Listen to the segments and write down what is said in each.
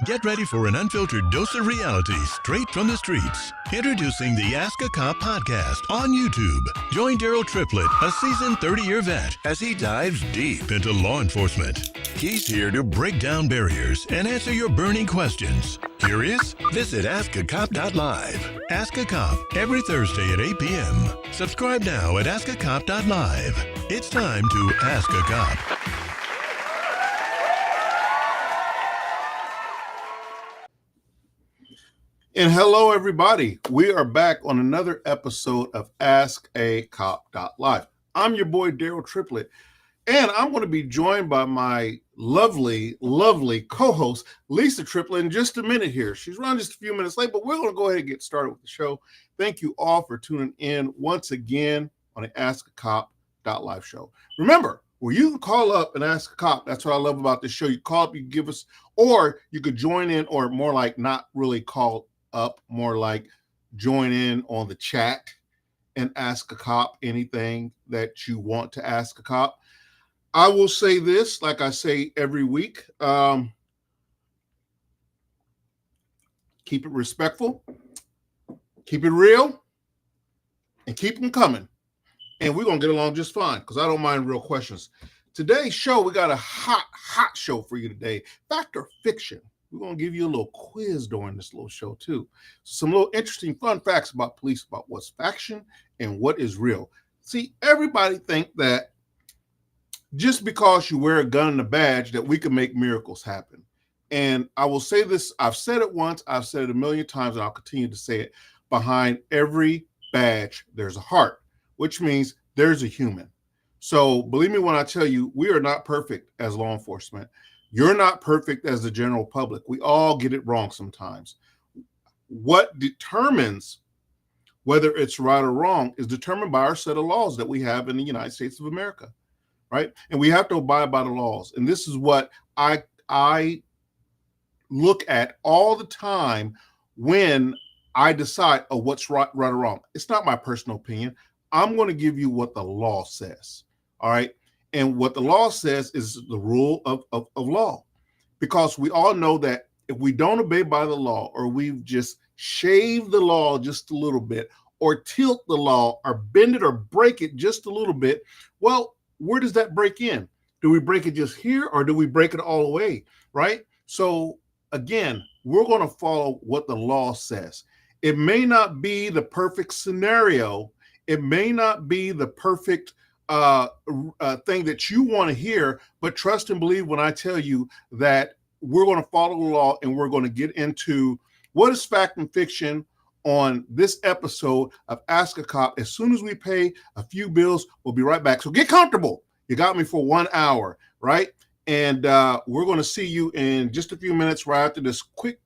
Get ready for an unfiltered dose of reality straight from the streets. Introducing the Ask a Cop podcast on YouTube. Join Daryll Triplett, a seasoned 30-year vet, as he dives deep into law enforcement. He's here to break down barriers and answer your burning questions. Curious? Visit askacop.live. Ask a Cop every Thursday at 8 p.m. Subscribe now at askacop.live. It's time to Ask a Cop. And hello, everybody. We are back on another episode of Ask a Cop Live. I'm your boy, Daryll Triplett, and I'm going to be joined by my lovely, lovely co-host, Lisa Triplett, in just a minute here. She's running just a few minutes late, but we're going to go ahead and get started with the show. Thank you all for tuning in once again on the Ask a Cop Live show. Remember, where you can call up and ask a cop. That's what I love about this show. You call up, you give us, or you could join in, or more like not really call up, more like join in on the chat and ask a cop anything that you want to ask a cop. I will say this, like I say every week, keep it respectful, keep it real, and keep them coming. And we're going to get along just fine because I don't mind real questions. Today's show, we got a hot show for you today. Fact or fiction? We're going to give you a little quiz during this little show, too. Some little interesting fun facts about police, about what's faction and what is real. See, everybody think that just because you wear a gun and a badge that we can make miracles happen. And I will say this, I've said it once, I've said it a million times, and I'll continue to say it. Behind every badge, there's a heart, which means there's a human. So believe me when I tell you, we are not perfect as law enforcement. You're not perfect as the general public. We all get it wrong sometimes. What determines whether it's right or wrong is determined by our set of laws that we have in the United States of America, right? And we have to abide by the laws. And this is what I look at all the time when I decide what's right or wrong. It's not my personal opinion. I'm going to give you what the law says, all right? And what the law says is the rule of law, because we all know that if we don't obey by the law, or we've just shaved the law just a little bit, or tilt the law, or bend it or break it just a little bit, well, where does that break in? Do we break it just here, or do we break it all the way, right? So again, we're going to follow what the law says. It may not be the perfect scenario. It may not be the perfect thing that you want to hear, but trust and believe when I tell you that we're going to follow the law, and we're going to get into what is fact and fiction on this episode of Ask a Cop. As soon as we pay a few bills, we'll be right back. So get comfortable. You got me for 1 hour, right? And we're going to see you in just a few minutes right after this quick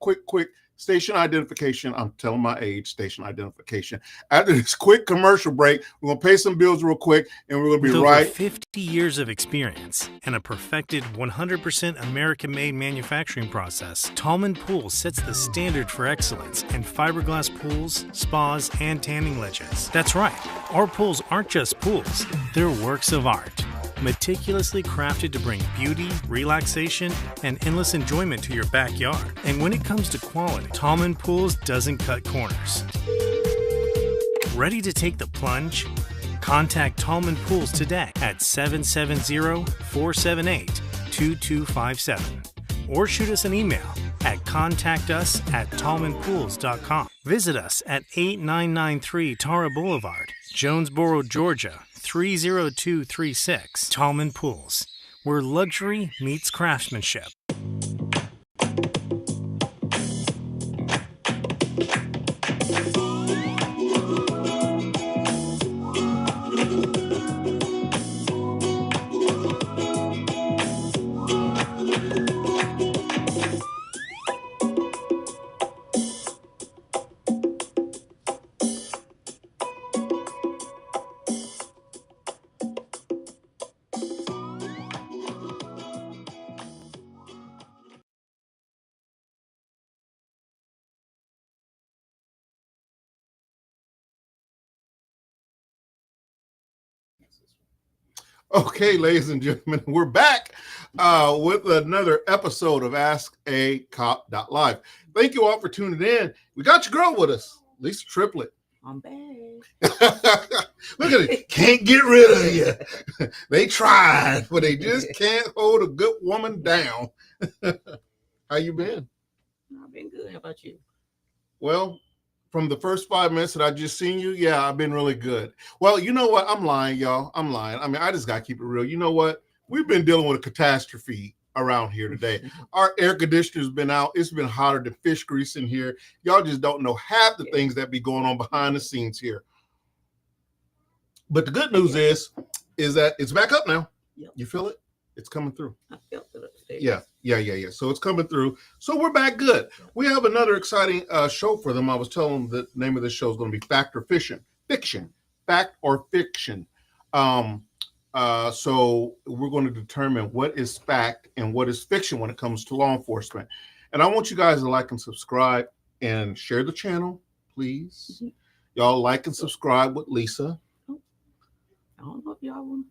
station identification. I'm telling my age, station identification. After this quick commercial break, we're going to pay some bills real quick, and we're going to be right. With over 50 years of experience and a perfected 100% American-made manufacturing process, Tallman Pools sets the standard for excellence in fiberglass pools, spas, and tanning ledges. That's right, our pools aren't just pools, they're works of art. Meticulously crafted to bring beauty, relaxation, and endless enjoyment to your backyard. And when it comes to quality, Tallman Pools doesn't cut corners. Ready to take the plunge? Contact Tallman Pools today at 770-478-2257 or shoot us an email at contactus@tallmanpools.com. Visit us at 8993 Tara Boulevard, Jonesboro, Georgia 30236. Tallman Pools, where luxury meets craftsmanship. Okay, ladies and gentlemen, we're back with another episode of Ask a Cop Live. Thank you all for tuning in. We got your girl with us, Lisa Triplett. I'm back. Look at it. Can't get rid of you. They tried, but they just can't hold a good woman down. How you been? I've been good. How about you? Well, from the first 5 minutes that I just seen you, yeah, I've been really good. Well, you know what? I'm lying, y'all. I'm lying. I mean, I just got to keep it real. You know what? We've been dealing with a catastrophe around here today. Our air conditioner's been out. It's been hotter than fish grease in here. Y'all just don't know half the things that be going on behind the scenes here. But the good news is that it's back up now. Yep. You feel it? It's coming through. I felt it upstairs. Yeah. So it's coming through. So we're back good. We have another exciting show for them. I was telling them the name of the show is going to be Fact or Fiction. Fact or Fiction. So we're going to determine what is fact and what is fiction when it comes to law enforcement. And I want you guys to like and subscribe and share the channel, please. Y'all like and subscribe with Lisa. I don't know if y'all want.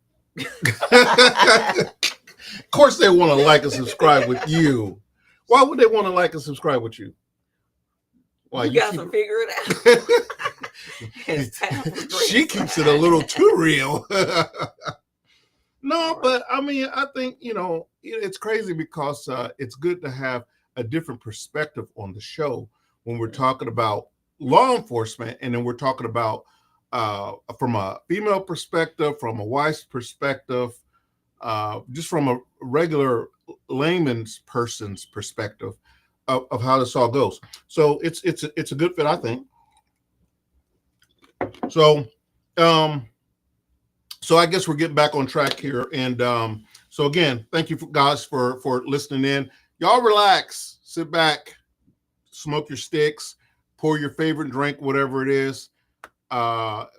Of course they want to like and subscribe with you. Why would they want to like and subscribe with you? Why You got to figure it out. It's time for grace. She keeps it a little too real. No, but I mean, I think, it's crazy because it's good to have a different perspective on the show when we're talking about law enforcement, and then we're talking about from a female perspective, from a wife's perspective, just from a regular layman's person's perspective of how this all goes. So it's a good fit, I think. So I guess we're getting back on track here. And so again, thank you guys for listening in. Y'all relax, sit back, smoke your sticks, pour your favorite drink, whatever it is. Y'all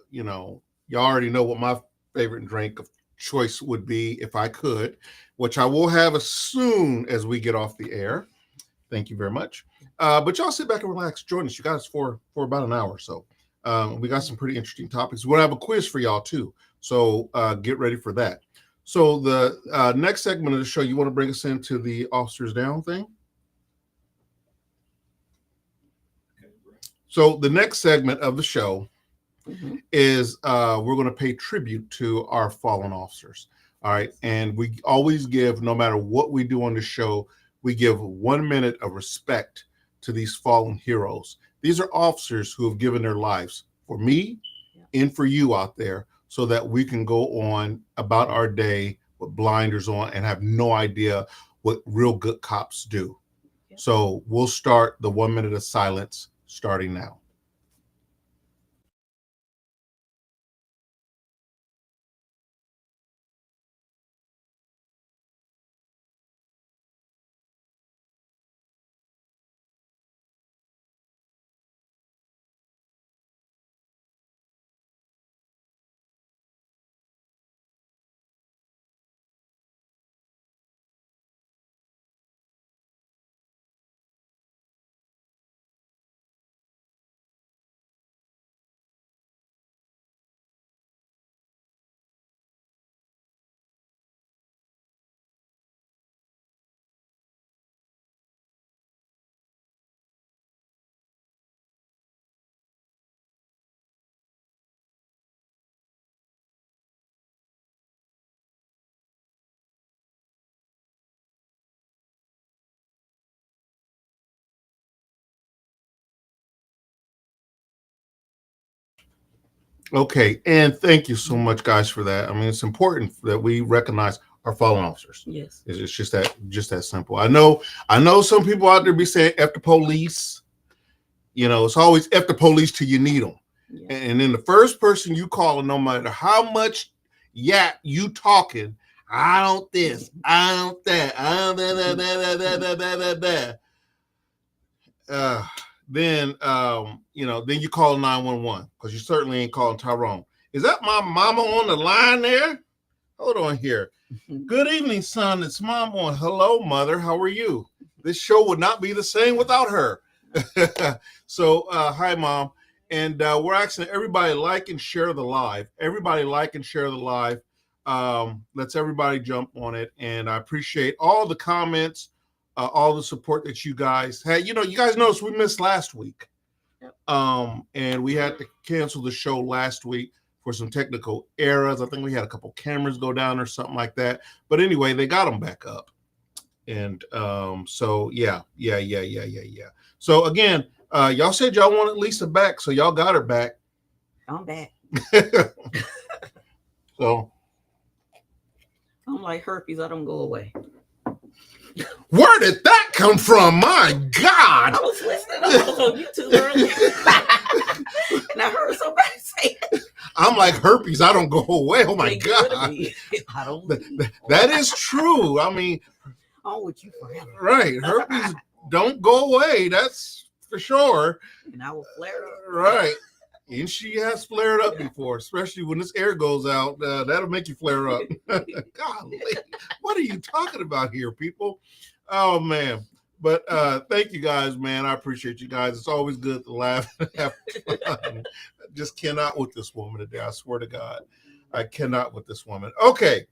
already know what my favorite drink of choice would be if I could, which I will have as soon as we get off the air. Thank you very much. But y'all sit back and relax. Join us. You guys for about an hour or so. We got some pretty interesting topics. We'll have a quiz for y'all too. So get ready for that. So the next segment of the show, you want to bring us into the officers down thing? So the next segment of the show is we're going to pay tribute to our fallen officers. All right. And we always give, no matter what we do on the show, we give 1 minute of respect to these fallen heroes. These are officers who have given their lives for me and for you out there so that we can go on about our day with blinders on and have no idea what real good cops do. So we'll start the 1 minute of silence starting now. Okay, and thank you so much, guys, for that. I mean, it's important that we recognize our fallen officers. Yes. It's just that simple. I know some people out there be saying F the police. It's always F the police till you need them. Yeah. And then the first person you call, no matter how much yap you talking, I don't this, I don't that, I don't that. Then then you call 911 because you certainly ain't calling Tyrone. Is that my mama on the line there? Hold on here. Good evening, son. It's mom on. Hello, mother. How are you? This show would not be the same without her. So, hi, mom. And we're asking everybody like and share the live. Everybody like and share the live. Let's everybody jump on it. And I appreciate all the comments, all the support that you guys had. You guys noticed we missed last week. And we had to cancel the show last week for some technical errors. I think we had a couple cameras go down or something like that. But anyway, they got them back up. And so yeah. So again, y'all said y'all wanted Lisa back, so y'all got her back. I'm back. So I'm like herpes. I don't go away. Where did that come from? My God! I was listening. I was on YouTube earlier, and I heard somebody say, I'm like herpes. I don't go away. Oh my God! I don't. That is true. I mean, I'm with you forever. Right? Herpes don't go away. That's for sure. And I will flare up. Right. And she has flared up before, especially when this air goes out. That'll make you flare up. Golly, what are you talking about here, people? Oh, man. But thank you guys, man. I appreciate you guys. It's always good to laugh and have fun. I just cannot with this woman today. I swear to God. I cannot with this woman. Okay.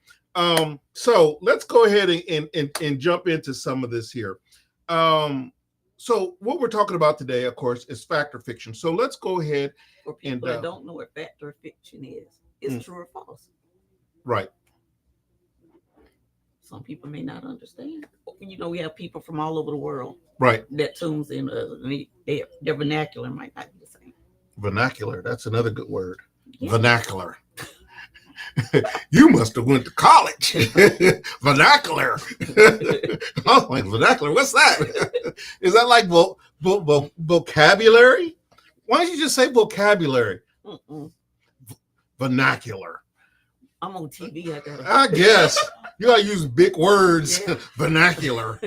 So let's go ahead and jump into some of this here. So what we're talking about today, of course, is fact or fiction. So let's go ahead. For people that don't know what fact or fiction is, it's true or false. Right. Some people may not understand. We have people from all over the world. Right. That tunes in. Their vernacular might not be the same. Vernacular. That's another good word. Yeah. Vernacular. You must have went to college. Vernacular. I was like, vernacular. What's that? Is that like vocabulary? Why don't you just say vocabulary? Vernacular. I'm on TV. I guess you gotta use big words. Yeah. Vernacular.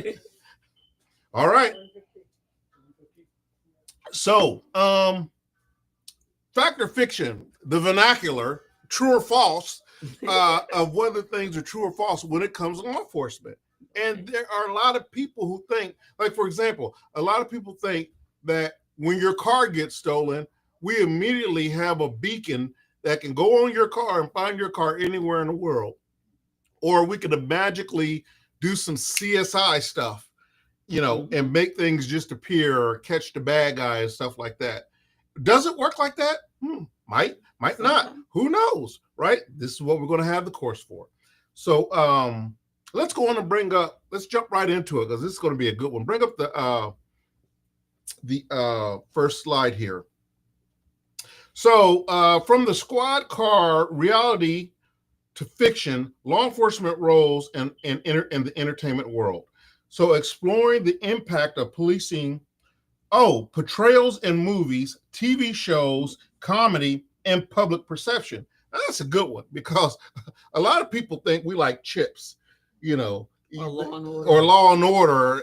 All right. So, fact or fiction? The vernacular. True or false, of whether things are true or false when it comes to law enforcement. And there are a lot of people who think, like, for example, a lot of people think that when your car gets stolen, we immediately have a beacon that can go on your car and find your car anywhere in the world. Or we could magically do some CSI stuff, and make things just appear or catch the bad guy and stuff like that. Does it work like that? Might not. Who knows, right? This is what we're going to have the course for. So let's go on and let's jump right into it because this is going to be a good one. Bring up the first slide here. So from the squad car reality to fiction, law enforcement roles in the entertainment world. So exploring the impact of policing, portrayals in movies, TV shows, comedy, and public perception. Now, that's a good one because a lot of people think we like chips, or Law and Order,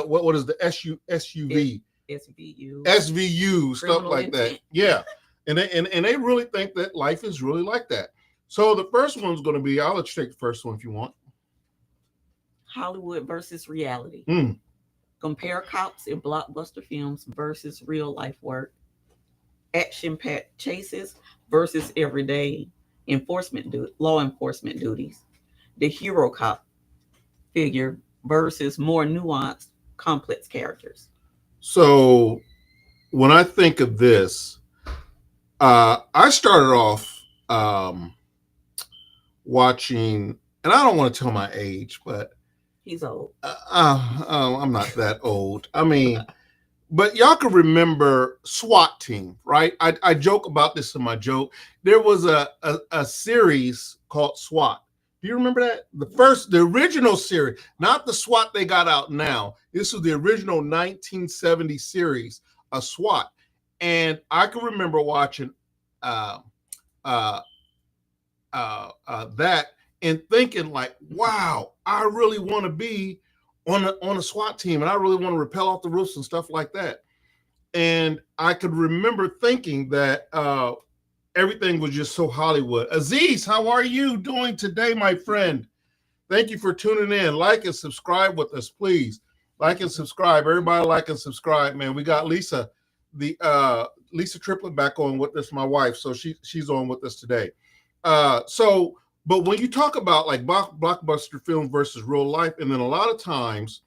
what is the SUV? SVU, stuff like that. Yeah. And they really think that life is really like that. So the first one's going to be, I'll let you take the first one if you want. Hollywood versus reality. Compare cops in blockbuster films versus real life work. Action-packed chases versus everyday law enforcement duties. The hero cop figure versus more nuanced, complex characters. So when I think of this, I started off watching, and I don't want to tell my age, but he's old. I'm not that old. I mean, but y'all can remember SWAT Team, right? I joke about this in my joke. There was a series called SWAT. Do you remember that? The original series, not the SWAT they got out now. This was the original 1970 series of SWAT. And I can remember watching that and thinking like, wow, I really want to be on a SWAT team and I really want to rappel off the roofs and stuff like that. And I could remember thinking that everything was just so Hollywood. Aziz, how are you doing today, my friend? Thank you for tuning in. Like and subscribe with us, please. Like and subscribe. Everybody like and subscribe, man. We got Lisa, Lisa Triplett back on with us, my wife. So she's on with us today. So But when you talk about like blockbuster film versus real life, and then a lot of times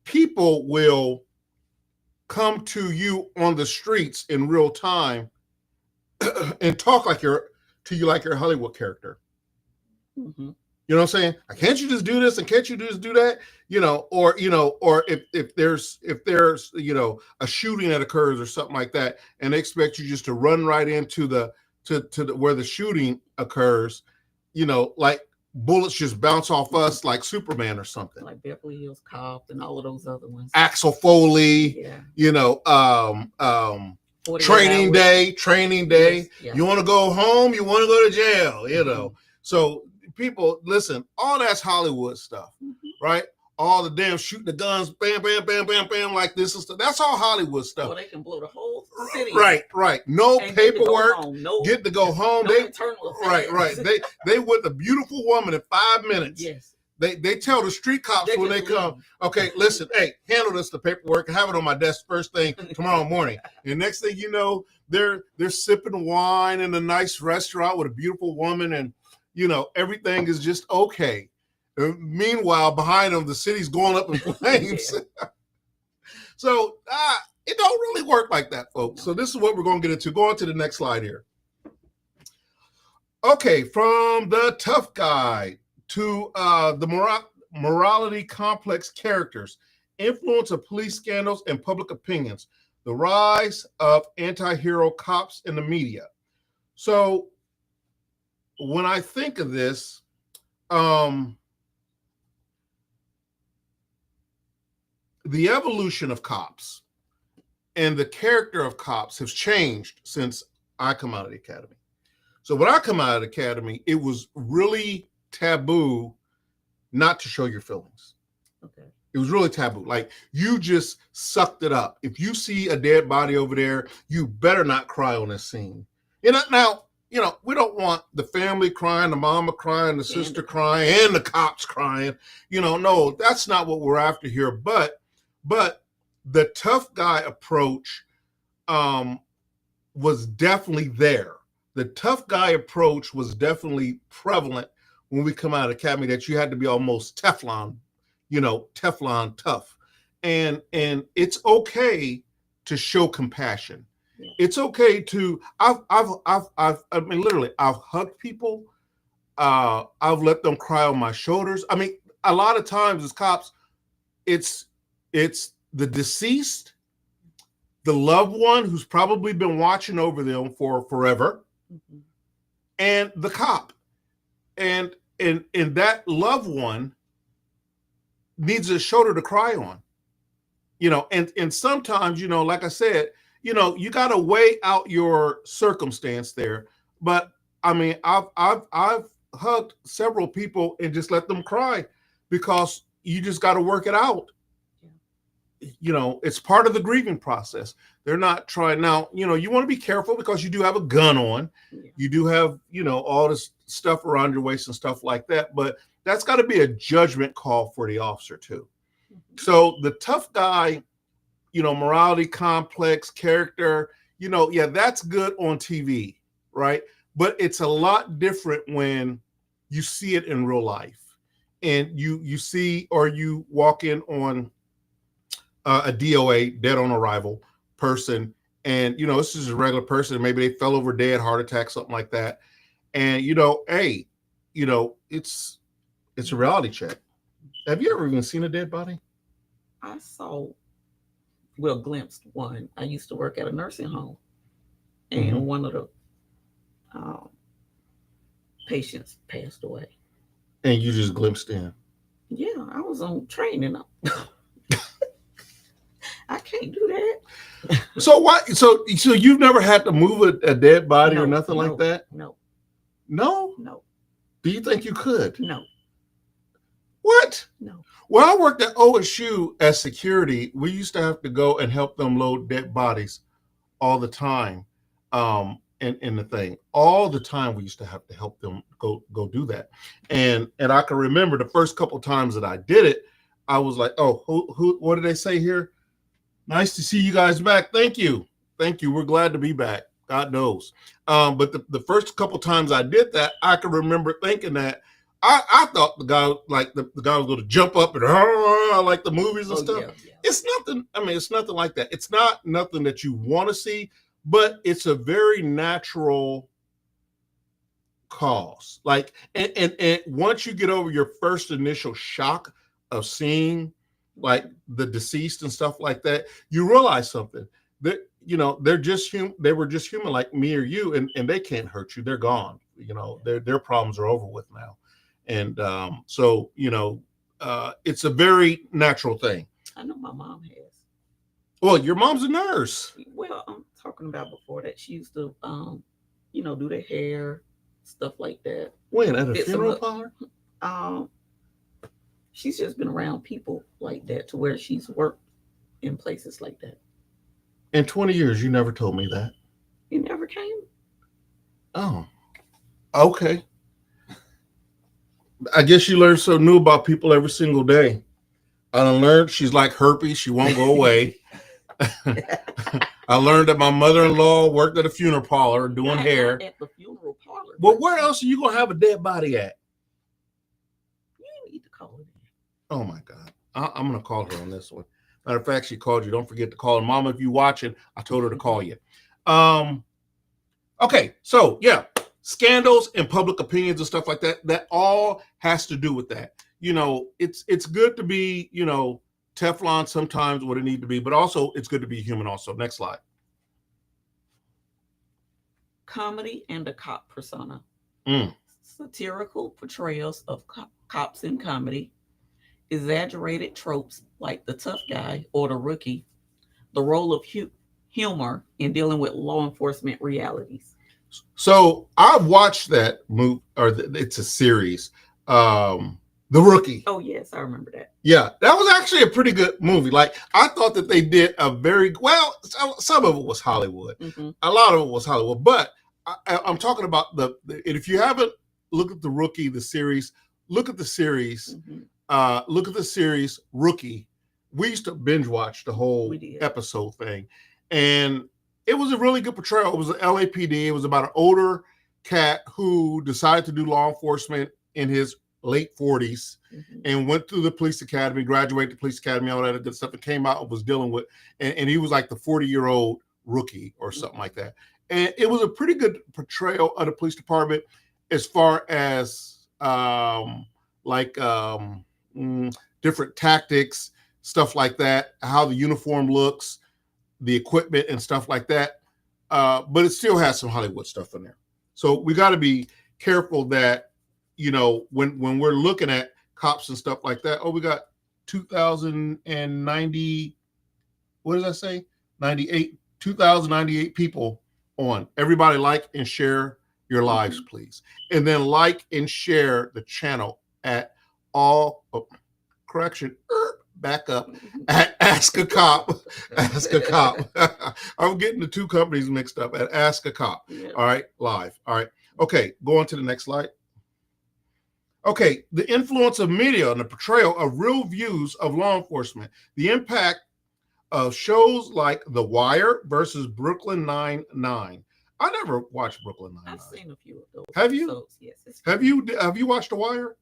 people will come to you on the streets in real time and talk like you're a Hollywood character. Mm-hmm. You know what I'm saying? Can't you just do this and can't you just do that? Or if there's a shooting that occurs or something like that, and they expect you just to run right into the where the shooting occurs, like bullets just bounce off us like Superman or something. Like Beverly Hills Cop and all of those other ones. Axel Foley, Training Day. Yes, yeah. You want to go home, you want to go to jail, So people, listen, all that's Hollywood stuff, right? All the damn shooting the guns, bam, bam, bam, bam, bam, like this and stuff. That's all Hollywood stuff. Well, they can blow the whole city. Right. No paperwork. Get to go home. Right. They with a beautiful woman in 5 minutes. Yes. They tell the street cops when they come, okay, listen, hey, handle this, the paperwork, have it on my desk first thing tomorrow morning. And next thing you know, they're sipping wine in a nice restaurant with a beautiful woman, and everything is just okay. Meanwhile, behind them, the city's going up in flames. So it don't really work like that, folks. So this is what we're going to get into. Go on to the next slide here. Okay, from the tough guy to the morality complex characters, influence of police scandals and public opinions, the rise of anti-hero cops in the media. So when I think of this, the evolution of cops and the character of cops has changed since I come out of the academy. So when I come out of the academy, it was really taboo not to show your feelings. Okay. It was really taboo. Like, you just sucked it up. If you see a dead body over there, you better not cry on this scene. Now, we don't want the family crying, the mama crying, the sister crying, and the cops crying. No, that's not what we're after here. But the tough guy approach was definitely there. The tough guy approach was definitely prevalent when we come out of the academy, that you had to be almost Teflon tough. And it's okay to show compassion. Yeah. It's okay to, I've literally, I've hugged people. I've let them cry on my shoulders. I mean, a lot of times as cops, it's the deceased, the loved one who's probably been watching over them for forever, and the cop. And that loved one needs a shoulder to cry on, and sometimes, like I said, you got to weigh out your circumstance there. But I mean, I've hugged several people and just let them cry, because you just got to work it out. It's part of the grieving process. They're not trying now, you want to be careful, because you do have a gun on. Yeah. You do have, all this stuff around your waist and stuff like that. But that's got to be a judgment call for the officer too. Mm-hmm. So the tough guy, morality complex character, that's good on TV, right? But it's a lot different when you see it in real life, and you see, or you walk in on a DOA, dead on arrival person, and this is a regular person. Maybe they fell over dead, heart attack, something like that. And it's a reality check. Have you ever even seen a dead body? I saw, glimpsed one. I used to work at a nursing home, and one of the patients passed away. And you just glimpsed in? Yeah, I was on training. I can't do that. So why? So you've never had to move a dead body or nothing like that? No. Do you think you could? No. What? No. When I worked at OSU as security, we used to have to go and help them load dead bodies all the time. In the thing, all the time we used to have to help them go do that. And I can remember the first couple times that I did it, I was like, oh, who what did they say here? Nice to see you guys back. Thank you. We're glad to be back. God knows. But the first couple times I did that, I can remember thinking that I thought the guy the guy was going to jump up and like the movies and stuff. Yeah. It's nothing. I mean, it's nothing like that. It's not nothing that you want to see, but it's a very natural cause. Like, and once you get over your first initial shock of seeing like the deceased and stuff like that, you realize something that, you know, they're just human. They were just human like me or you, and they can't hurt you. They're gone. You know, their problems are over with now. And so, you know, it's a very natural thing. I know my mom has. Well, your mom's a nurse. Well, I'm talking about before that. She used to, you know, do the hair, stuff like that. When at a funeral parlor? She's just been around people like that to where she's worked in places like that. In 20 years, you never told me that. You never came? Oh, okay. I guess you learn something new about people every single day. I learned she's like herpes. She won't go away. I learned that my mother-in-law worked at a funeral parlor doing hair. At the funeral parlor. Well, where else are you going to have a dead body at? You need to call it. Oh, my God. I'm going to call her on this one. Matter of fact, she called you. Don't forget to call her. Mama, if you're watching, I told her to call you. Okay, so, yeah. Scandals and public opinions and stuff like that, that all has to do with that. You know, it's good to be, you know, Teflon sometimes what it need to be, but also it's good to be human also. Next slide. Comedy and the cop persona. Satirical portrayals of cops in comedy, exaggerated tropes like the tough guy or the rookie, the role of humor in dealing with law enforcement realities. So I've watched that movie, or it's a series, The Rookie. Oh yes, I remember that. Yeah, that was actually a pretty good movie. Like, I thought that they did a very well. Some of it was Hollywood, a lot of it was Hollywood. But I'm talking about if you haven't looked at The Rookie, the series, look at the series. Look at the series Rookie. We used to binge watch the whole episode thing, and it was a really good portrayal. It was an LAPD. It was about an older cat who decided to do law enforcement in his late 40s and went through the police academy, graduated the police academy, all that good stuff, and came out and was dealing with, and he was like the 40-year-old rookie or something like that. And it was a pretty good portrayal of the police department as far as different tactics, stuff like that, how the uniform looks, the equipment and stuff like that. But it still has some Hollywood stuff in there. So we got to be careful that, you know, when we're looking at cops and stuff like that, we got 2,090, what does that say? 2,098 people on. Everybody like and share your lives, please. And then like and share the channel at back up at Ask a Cop. Ask a Cop. I'm getting the two companies mixed up at Ask a Cop. All right, live. All right. Okay, go on to the next slide. Okay, the influence of media and the portrayal of real views of law enforcement. The impact of shows like The Wire versus Brooklyn Nine-Nine. I never watched Brooklyn Nine-Nine. I've seen a few of those. Have you? Episodes. Yes. Have you watched The Wire?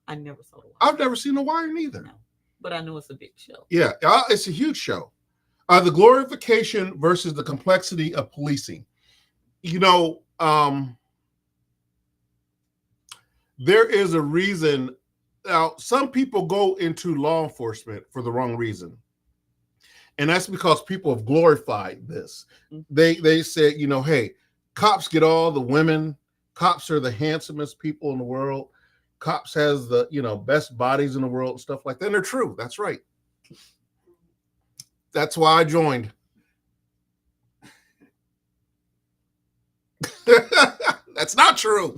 I never saw The Wire. I've never seen The Wire neither. No, but I know it's a big show. Yeah, it's a huge show. The glorification versus the complexity of policing. You know, there is a reason. Now, some people go into law enforcement for the wrong reason. And that's because people have glorified this. They said, you know, hey, cops get all the women. Cops are the handsomest people in the world. Cops has the, you know, best bodies in the world and stuff like that. And they're true. That's right. That's why I joined. That's not true.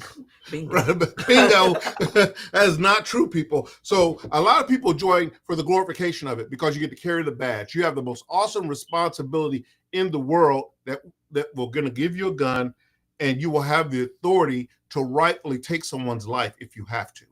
Bingo. Bingo. That is not true, people. So a lot of people join for the glorification of it because you get to carry the badge. You have the most awesome responsibility in the world that we're going to give you a gun, and you will have the authority to rightfully take someone's life if you have to.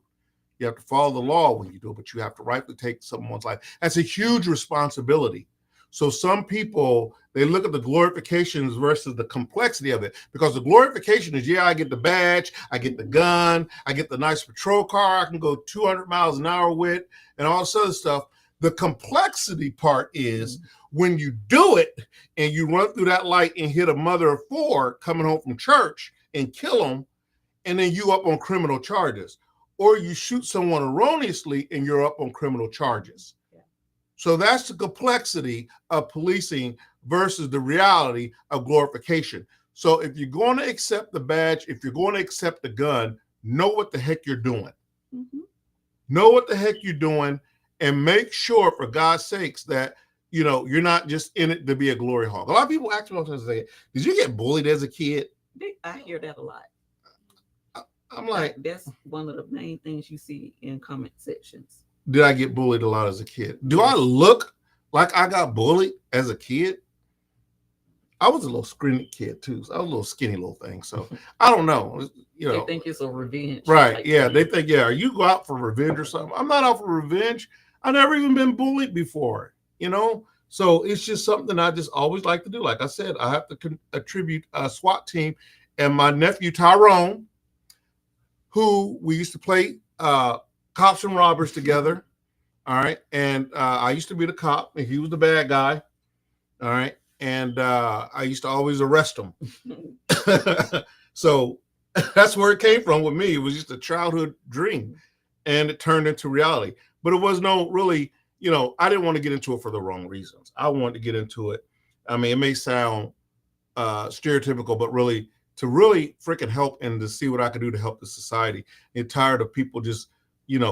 You have to follow the law when you do it, but you have to rightfully take someone's life. That's a huge responsibility. So some people, they look at the glorifications versus the complexity of it, because the glorification is, yeah, I get the badge, I get the gun, I get the nice patrol car I can go 200 miles an hour with, and all this other stuff. The complexity part is when you do it and you run through that light and hit a mother of four coming home from church and kill them, and then you up on criminal charges. Or you shoot someone erroneously and you're up on criminal charges. So that's the complexity of policing versus the reality of glorification. So if you're going to accept the badge, if you're going to accept the gun, know what the heck you're doing. Know what the heck you're doing, and make sure, for God's sakes, that you're not just in it to be a glory hog. A lot of people ask me all the time, say, did you get bullied as a kid? I hear that a lot. I'm like, that's one of the main things you see in comment sections. Did I get bullied a lot as a kid? Do I look like I got bullied as a kid? I was a little skinny kid too. So I was a little skinny little thing. So I don't know. They think it's a revenge. Right. Like yeah. They think, yeah, are you go out for revenge or something? I'm not out for revenge. I've never even been bullied before, So it's just something I just always like to do. Like I said, I have to attribute a SWAT team and my nephew Tyrone, who we used to play cops and robbers together. All right. And I used to be the cop and he was the bad guy. All right. And I used to always arrest him. So that's where it came from with me. It was just a childhood dream and it turned into reality. But it was no really, I didn't want to get into it for the wrong reasons. I wanted to get into it. I mean, it may sound stereotypical, but really to really freaking help and to see what I could do to help the society. I'm tired of people just,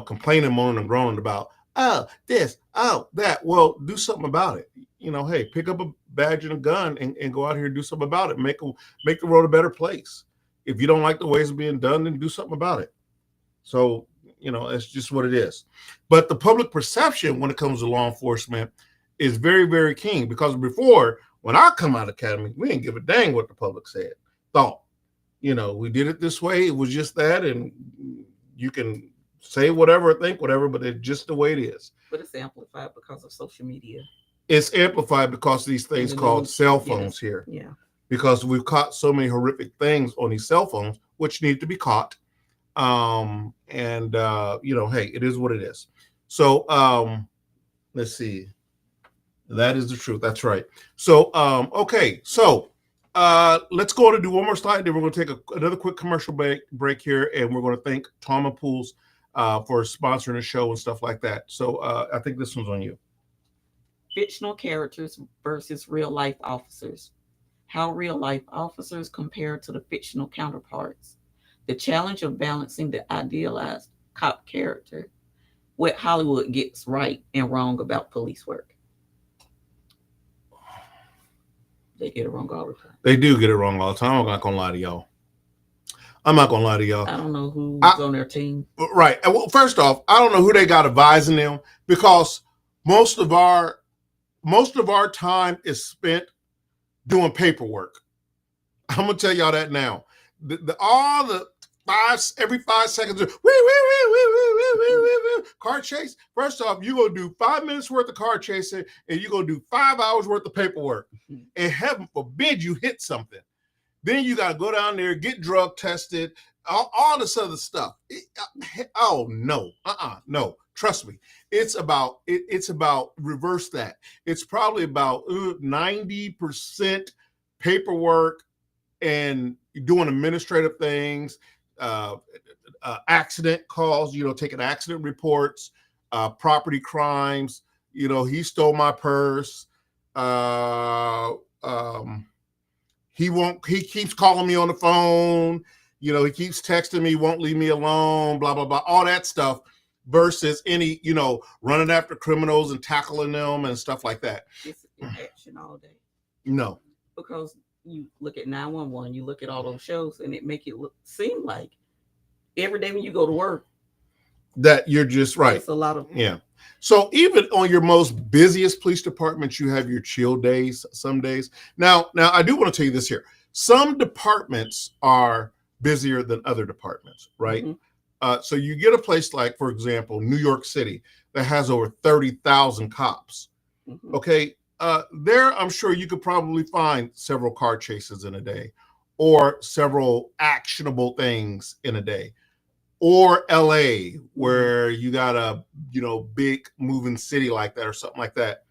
complaining, moaning, and groaning about, oh, this, oh, that. Well, do something about it. Hey, pick up a badge and a gun and go out here and do something about it. Make the world a better place. If you don't like the ways it's being done, then do something about it. So, it's just what it is. But the public perception when it comes to law enforcement is very, very keen, because before, when I come out of academy, we didn't give a dang what the public said. Thought, we did it this way. It was just that, and you can say whatever, think whatever, but it's just the way it is. But it's amplified because of social media. It's amplified because of these things called cell phones here. Yeah. Because we've caught so many horrific things on these cell phones, which need to be caught. Hey, it is what it is. So let's see. That is the truth. That's right. So, okay. So let's go on and do one more slide. Then we're going to take another quick commercial break here, and we're going to thank Tom & Pools for sponsoring the show and stuff like that. So I think this one's on you. Fictional characters versus real life officers. How real life officers compare to the fictional counterparts. The challenge of balancing the idealized cop character, what Hollywood gets right and wrong about police work. They get it wrong all the time. They do get it wrong all the time. I'm not going to lie to y'all. I don't know who's on their team. Right. Well, first off, I don't know who they got advising them, because most of our time is spent doing paperwork. I'm gonna tell y'all that now. Every 5 seconds, car chase. First off, you're gonna do 5 minutes worth of car chasing, and you're gonna do 5 hours worth of paperwork. And heaven forbid you hit something. Then you gotta go down there, get drug tested, all this other stuff. No. Trust me. It's about reverse that. It's probably about 90% paperwork and doing administrative things, accident calls, taking accident reports, property crimes. He stole my purse. He keeps calling me on the phone. He keeps texting me, won't leave me alone, blah, blah, blah, all that stuff. Versus any, running after criminals and tackling them and stuff like that. It's action all day. No. Because you look at 911, you look at all those shows, and it make it seem like every day when you go to work, that you're just right. It's a lot of So even on your most busiest police departments, you have your chill days some days. Now I do want to tell you this here. Some departments are busier than other departments, right? Mm-hmm. So you get a place like, for example, New York City that has over 30,000 cops. Mm-hmm. Okay. there, I'm sure you could probably find several car chases in a day, or several actionable things in a day, or LA, where you got a big moving city like that or something like that.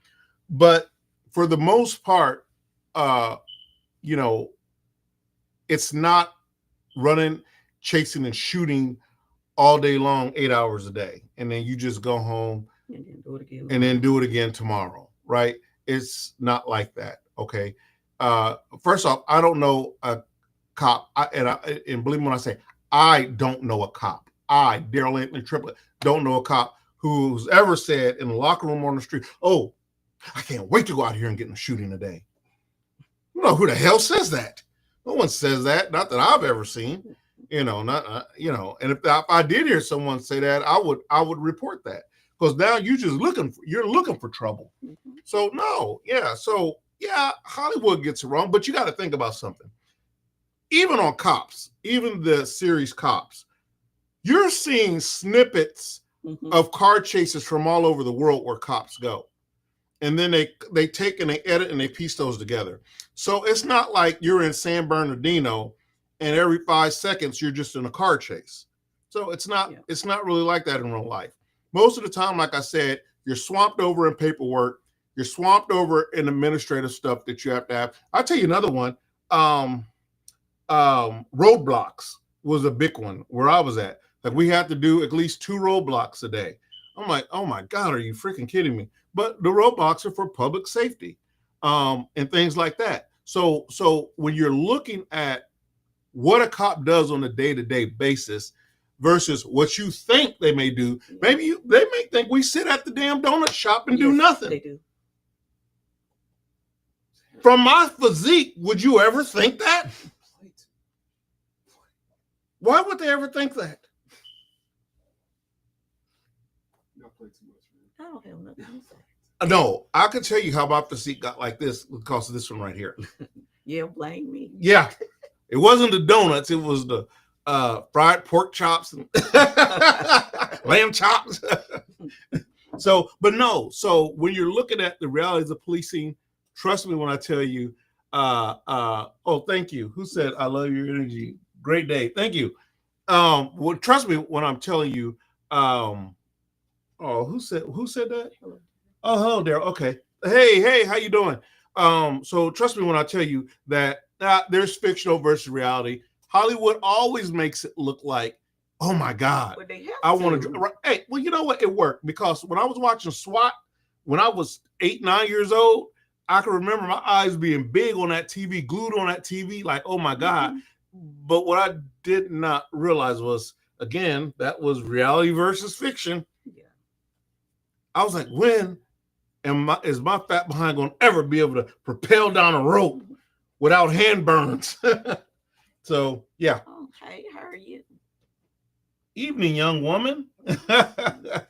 But for the most part, it's not running, chasing, and shooting all day long, 8 hours a day, and then you just go home and then do it again. And then do it again tomorrow, right? It's not like that. Okay. First off, I don't know a cop, and believe me when I say I don't know a cop. I, Daryll Triplett, don't know a cop who's ever said in the locker room or on the street, "Oh, I can't wait to go out here and get in a shooting today." You know who the hell says that? No one says that. Not that I've ever seen. And if I did hear someone say that, I would report that, because now you're looking for trouble. So no, yeah. So yeah, Hollywood gets it wrong, but you got to think about something. Even on Cops, even the series Cops, you're seeing snippets of car chases from all over the world where cops go. And then they take and they edit and they piece those together. So it's not like you're in San Bernardino and every 5 seconds you're just in a car chase. So it's not really like that in real life. Most of the time, like I said, you're swamped over in paperwork. You're swamped over in administrative stuff that you have to have. I'll tell you another one. Roadblocks was a big one where I was at. Like, we had to do at least 2 roadblocks a day. I'm like, oh my God, are you freaking kidding me? But the roadblocks are for public safety, and things like that. So when you're looking at what a cop does on a day-to-day basis versus what you think they may do, they may think we sit at the damn donut shop and do nothing. They do. From my physique, would you ever think that? Why would they ever think that? I don't have nothing to say. No, I could tell you how my physique got like this because of this one right here. Yeah, blame me. Yeah, it wasn't the donuts; it was the fried pork chops and lamb chops. So when you're looking at the realities of policing, trust me when I tell you. Oh, thank you. Who said I love your energy? Great day. Thank you. Well, trust me when I'm telling you. Oh, who said that? Oh, hello there. Okay. Hey, how you doing? So trust me when I tell you that there's fictional versus reality. Hollywood always makes it look like, oh my God, I want to. Hey, well, you know what? It worked, because when I was watching SWAT, when I was 8, 9 years old, I can remember my eyes being big on that TV, glued on that TV, like, oh my God. But what I did not realize was, again, that was reality versus fiction. Yeah. I was like, when is my fat behind going to ever be able to propel down a rope without hand burns? So, yeah. Okay, how are you? Evening, young woman. I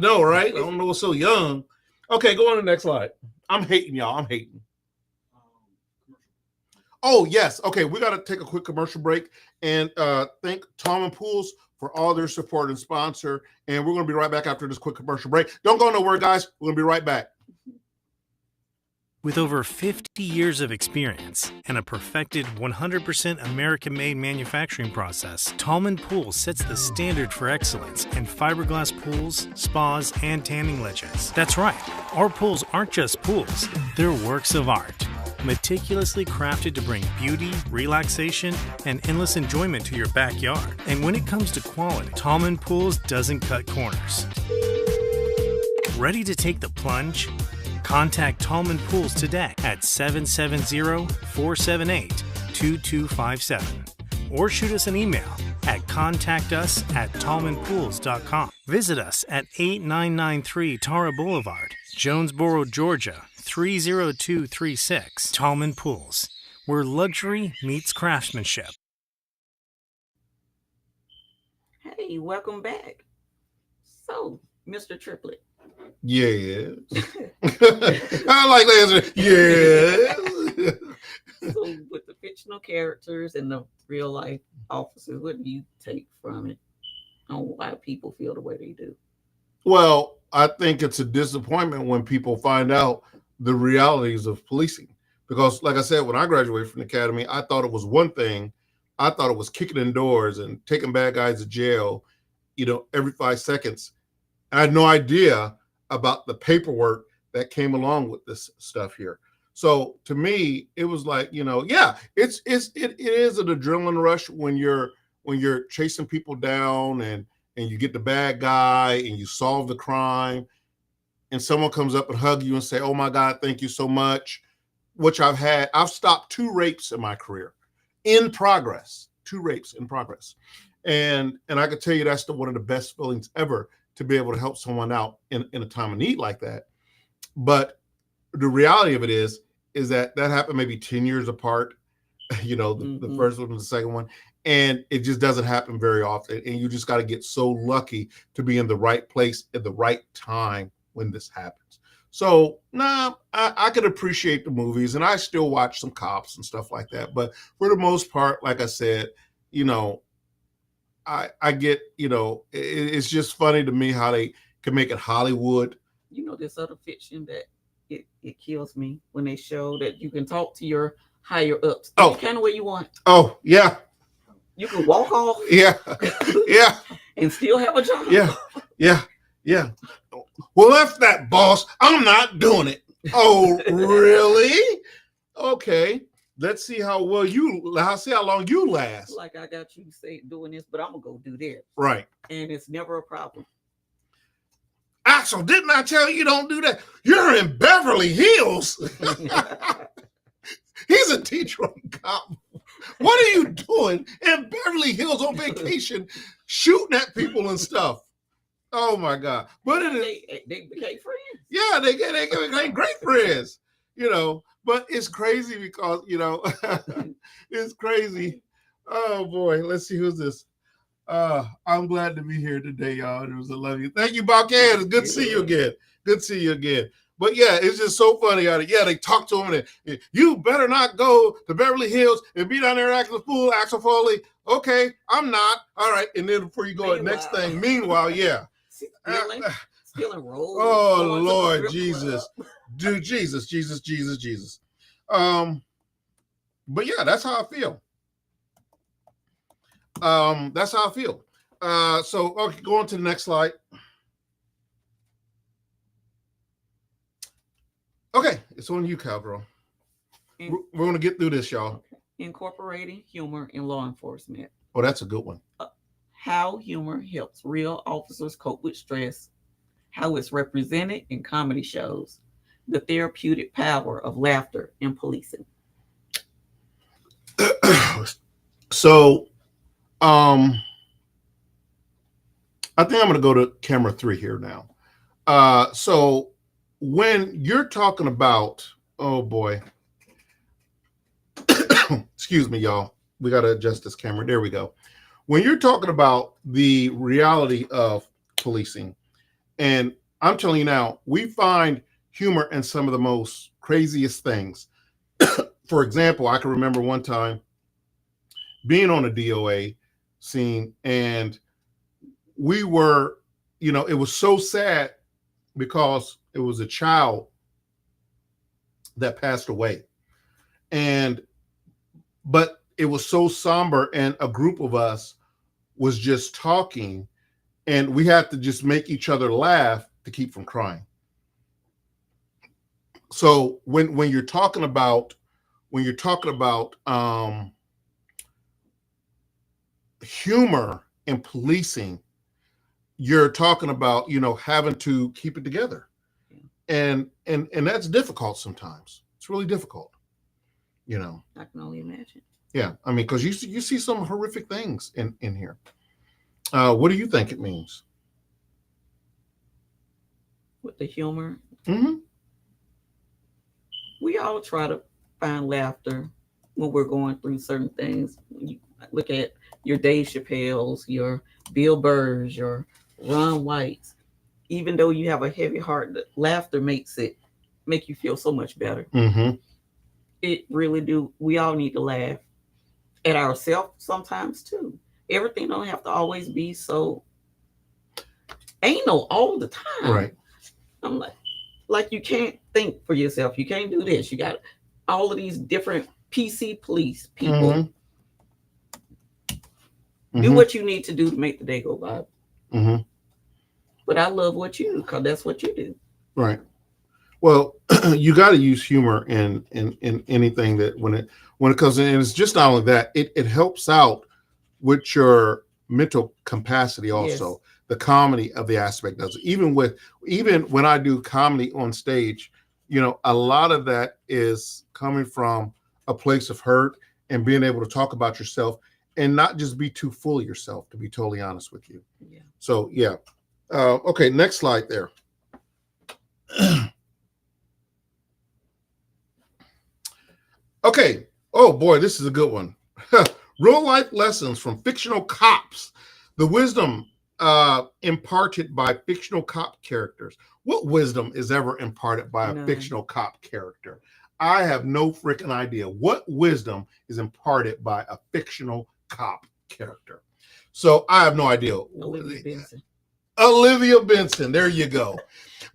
know, right? I don't know what's so young. Okay, go on to the next slide. I'm hating y'all. I'm hating. Oh, yes. Okay, we got to take a quick commercial break and thank Tallman Pools for all their support and sponsor. And we're going to be right back after this quick commercial break. Don't go nowhere, guys. We're going to be right back. With over 50 years of experience and a perfected 100% American-made manufacturing process, Tallman Pools sets the standard for excellence in fiberglass pools, spas, and tanning ledges. That's right, our pools aren't just pools, they're works of art, meticulously crafted to bring beauty, relaxation, and endless enjoyment to your backyard. And when it comes to quality, Tallman Pools doesn't cut corners. Ready to take the plunge? Contact Tallman Pools today at 770-478-2257 or shoot us an email at contactus@tallmanpools.com. Visit us at 8993 Tara Boulevard, Jonesboro, Georgia 30236. Tallman Pools, where luxury meets craftsmanship. Hey, welcome back. So, Mr. Triplett. Yes. I like the answer. Yes. So, with the fictional characters and the real life officers, what do you take from it on why people feel the way they do? Well, I think it's a disappointment when people find out the realities of policing. Because, like I said, when I graduated from the academy, I thought it was one thing. I thought it was kicking in doors and taking bad guys to jail, every 5 seconds. I had no idea about the paperwork that came along with this stuff here. So to me, it was like, yeah, it is an adrenaline rush when you're chasing people down and you get the bad guy and you solve the crime and someone comes up and hug you and say, "Oh my God, thank you so much," which I've stopped 2 rapes in my career in progress, 2 rapes in progress. And I can tell you that's one of the best feelings ever, to be able to help someone out in a time of need like that. But the reality of it is that happened maybe 10 years apart, the first one and the second one. And it just doesn't happen very often. And you just got to get so lucky to be in the right place at the right time when this happens. So, I could appreciate the movies, and I still watch some cops and stuff like that. But for the most part, like I said, I get, it's just funny to me how they can make it Hollywood. This other fiction that it kills me when they show that you can talk to your higher ups. Oh, kind of way you want. Oh, yeah. You can walk off. Yeah. Yeah. And still have a job. Yeah. Yeah. Yeah. Well, F that, boss. I'm not doing it. Oh, really? Okay. Let's see how long you last. Like, I got you doing this, but I'm gonna go do that. Right. And it's never a problem. Axel, didn't I tell you don't do that? You're in Beverly Hills. He's a teacher on cop. What are you doing in Beverly Hills on vacation, shooting at people and stuff? Oh my God! But they became friends. Yeah, they became great friends. But it's crazy because it's crazy. Oh boy, let's see who's this. I'm glad to be here today, y'all. It was a love you. Thank you, Balkan. It's good to see you again. Good to see you again. But yeah, it's just so funny. Yeah, they talk to him and you better not go to Beverly Hills and be down there acting a fool, Axel Foley. Okay, I'm not. All right. And then before you go at next thing, meanwhile, yeah. Stealing rolls. Oh Lord Jesus. Dude, Jesus. But yeah, that's how I feel. That's how I feel. So okay, go on to the next slide. Okay, it's on you, cowgirl. We're going to get through this, y'all. Incorporating humor in law enforcement. Oh, that's a good one. How humor helps real officers cope with stress. How it's represented in comedy shows. The therapeutic power of laughter in policing. So, I think I'm going to go to camera 3 here now. So when you're talking about, oh boy, excuse me, y'all. We got to adjust this camera. There we go. When you're talking about the reality of policing, and I'm telling you now, we find humor in some of the most craziest things. For example, I can remember one time being on a DOA scene, and we were, it was so sad because it was a child that passed away. But it was so somber, and a group of us was just talking, and we had to just make each other laugh to keep from crying. So when you're talking about humor in policing, you're talking about having to keep it together, and that's difficult sometimes. It's really difficult. I can only imagine. Yeah, I mean, because you see some horrific things in here. What do you think it means? With the humor, Mm-hmm. we all try to find laughter when we're going through certain things. When you look at your Dave Chappelle's, your Bill Burr's, your Ron White's, even though you have a heavy heart, laughter make you feel so much better. Mm-hmm. It really do. We all need to laugh at ourselves sometimes too. Everything don't have to always be so ain't no all the time. Right. I'm like you can't think for yourself. You can't do this. You got all of these different PC police people. Mm-hmm. Do what you need to do to make the day go by. Mm-hmm. But I love what you do because that's what you do. Right. Well, you got to use humor in anything that when it comes in, and it's just not only that, it helps out with your mental capacity also. Yes. The comedy of the aspect does it. Even when I do comedy on stage, you know, a lot of that is coming from a place of hurt and being able to talk about yourself and not just be too full of yourself, to be totally honest with you. Yeah. So yeah. Okay, next slide there. Okay. Oh boy, this is a good one. Real life lessons from fictional cops. The wisdom imparted by fictional cop characters. What wisdom is ever imparted by a fictional cop character? I have no freaking idea what wisdom is imparted by a fictional cop character. So I have no idea. Olivia Benson. There you go.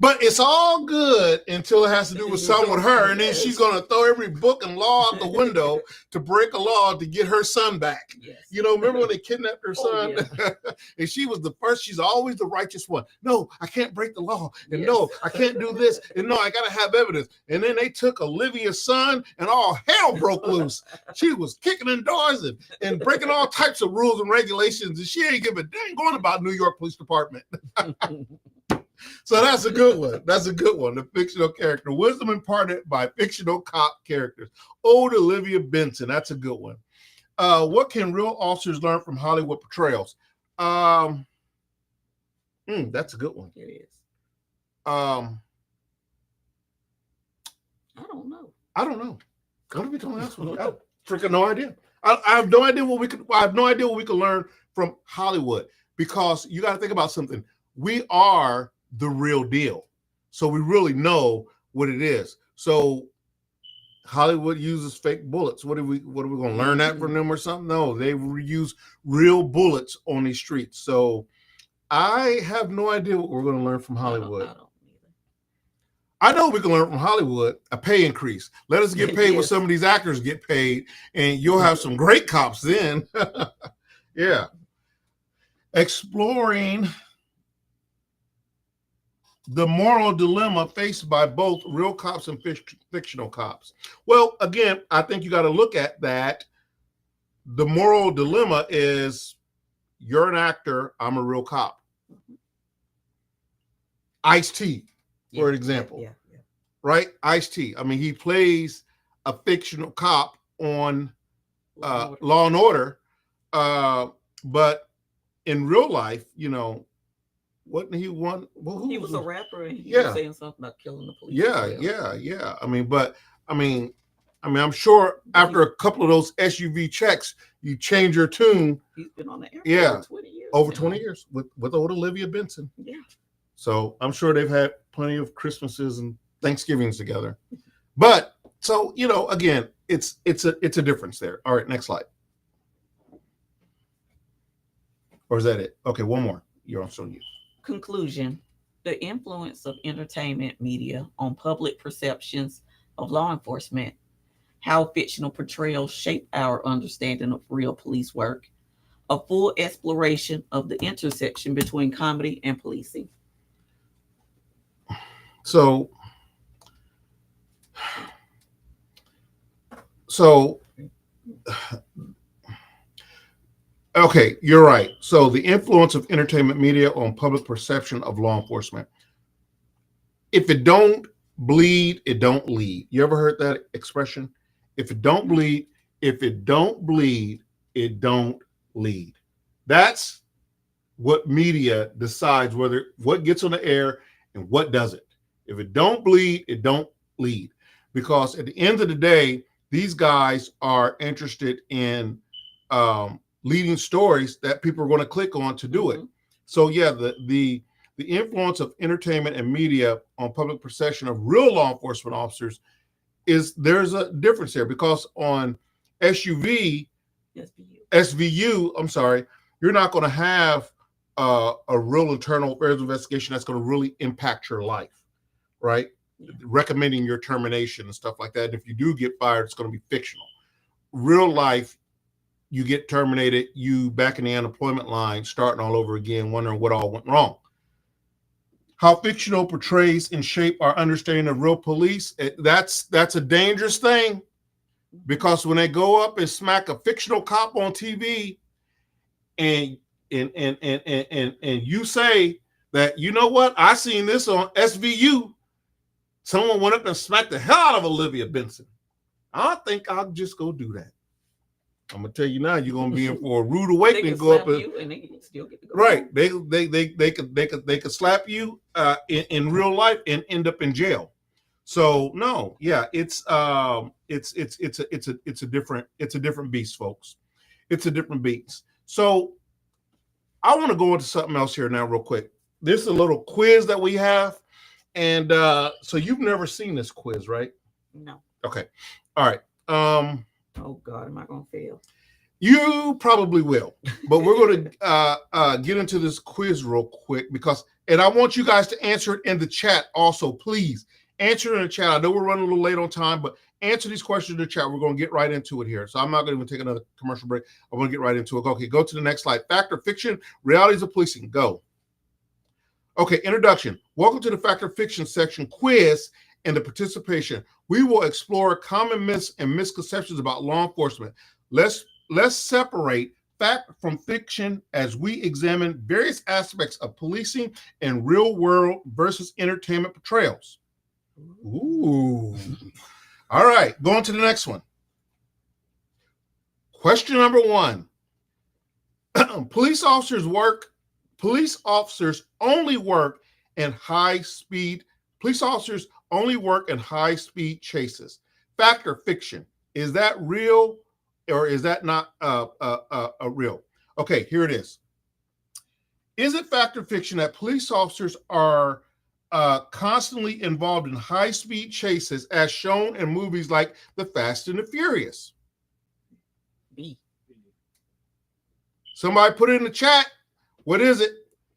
But it's all good until it has to do with something with her, and then she's going to throw every book and law out the window to break a law to get her son back. Yes. You know, remember when they kidnapped her son? Yeah. And she was the first. She's always the righteous one. No, I can't break the law. And no, I can't do this. And no, I got to have evidence. And then they took Olivia's son, and all hell broke loose. She was kicking in doors and breaking all types of rules and regulations, and she ain't give a dang going about New York Police Department. So that's a good one. That's a good one. The fictional character. Wisdom imparted by fictional cop characters. Old Olivia Benson. That's a good one. What can real officers learn from Hollywood portrayals? That's a good one. It is. I don't know. I don't know. What are we talking about? I have freaking no idea. I have no idea what we could. I have no idea what we could learn from Hollywood, because you got to think about something. We are the real deal, so we really know what it is. So Hollywood uses fake bullets. What are we going to learn that from them or something? No, they use real bullets on these streets. So I have no idea what we're going to learn from Hollywood. I know we can learn from Hollywood a pay increase. Let us get paid what some of these actors get paid, and you'll have some great cops then. Yeah. Exploring the moral dilemma faced by both real cops and fictional cops. Well, again, I think you got to look at that. The moral dilemma is you're an actor, I'm a real cop. Ice-T, for example. Yeah. Right? Ice-T. I mean, he plays a fictional cop on Law and Order, but in real life, you know, wasn't he one? Well, he was a rapper, and he was saying something about killing the police. Yeah. I mean, I'm sure after a couple of those SUV checks, you change your tune. He's been on the air for 20 years. Over 20 years with old Olivia Benson. Yeah. So I'm sure they've had plenty of Christmases and Thanksgivings together. But so, you know, again, it's a difference there. All right, next slide. Or is that it? Okay, one more. You're on you. Conclusion. The influence of entertainment media on public perceptions of law enforcement, how fictional portrayals shape our understanding of real police work, a full exploration of the intersection between comedy and policing. So okay, you're right. So the influence of entertainment media on public perception of law enforcement. If it don't bleed, it don't lead. You ever heard that expression? If it don't bleed, it don't lead. That's what media decides what gets on the air and what doesn't. If it don't bleed, it don't lead. Because at the end of the day, these guys are interested in leading stories that people are going to click on to do it. So yeah, the influence of entertainment and media on public perception of real law enforcement officers there's a difference there, because on SVU, I'm sorry, you're not going to have a real internal affairs investigation that's going to really impact your life, right? Recommending your termination and stuff like that. And if you do get fired, it's going to be fictional. Real life, you get terminated, you back in the unemployment line, starting all over again, wondering what all went wrong. How fictional portrays and shape our understanding of real police. That's a dangerous thing, because when they go up and smack a fictional cop on TV, and you say that, you know what, I seen this on SVU. Someone went up and smacked the hell out of Olivia Benson. I think I'll just go do that. I'm gonna tell you now, you're gonna be in for a rude awakening. Go up and they can still get to go right. Home. They could slap you in real life and end up in jail. So no, yeah, it's a different beast, folks. It's a different beast. So I want to go into something else here now, real quick. This is a little quiz that we have. And so you've never seen this quiz, right? No. Okay. All right. Oh God, am I gonna fail? You probably will, but we're going to get into this quiz real quick and I want you guys to answer it in the chat also. Please answer it in the chat. I know we're running a little late on time, but answer these questions in the chat. We're going to get right into it here. So I'm not going to even take another commercial break. I'm going to get right into it. Okay, go to the next slide. Fact or fiction, realities of policing. Go. Okay, introduction. Welcome to the Fact or Fiction section quiz and the participation. We will explore common myths and misconceptions about law enforcement. Let's separate fact from fiction as we examine various aspects of policing and real world versus entertainment portrayals. Ooh. All right, going to the next one. Question number 1. Police officers only work in high-speed chases. Fact or fiction? Is that real or is that not real? Okay, here it is. Is it fact or fiction that police officers are constantly involved in high-speed chases as shown in movies like The Fast and the Furious? B. Somebody put it in the chat. What is it?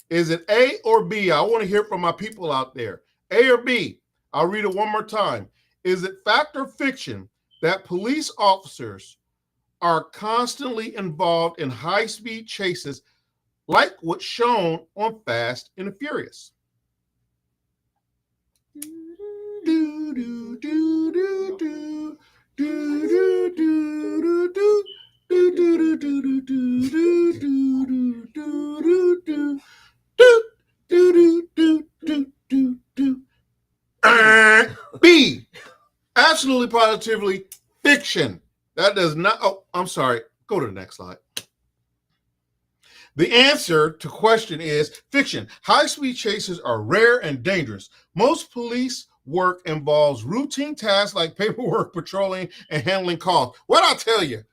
Is it A or B? I want to hear from my people out there. A or B? I'll read it one more time. Is it fact or fiction that police officers are constantly involved in high-speed chases like what's shown on Fast and the Furious? B, absolutely positively fiction. That does not, oh, I'm sorry. Go to the next slide. The answer to question is fiction. High-speed chases are rare and dangerous. Most police work involves routine tasks like paperwork, patrolling, and handling calls. What'd I tell you?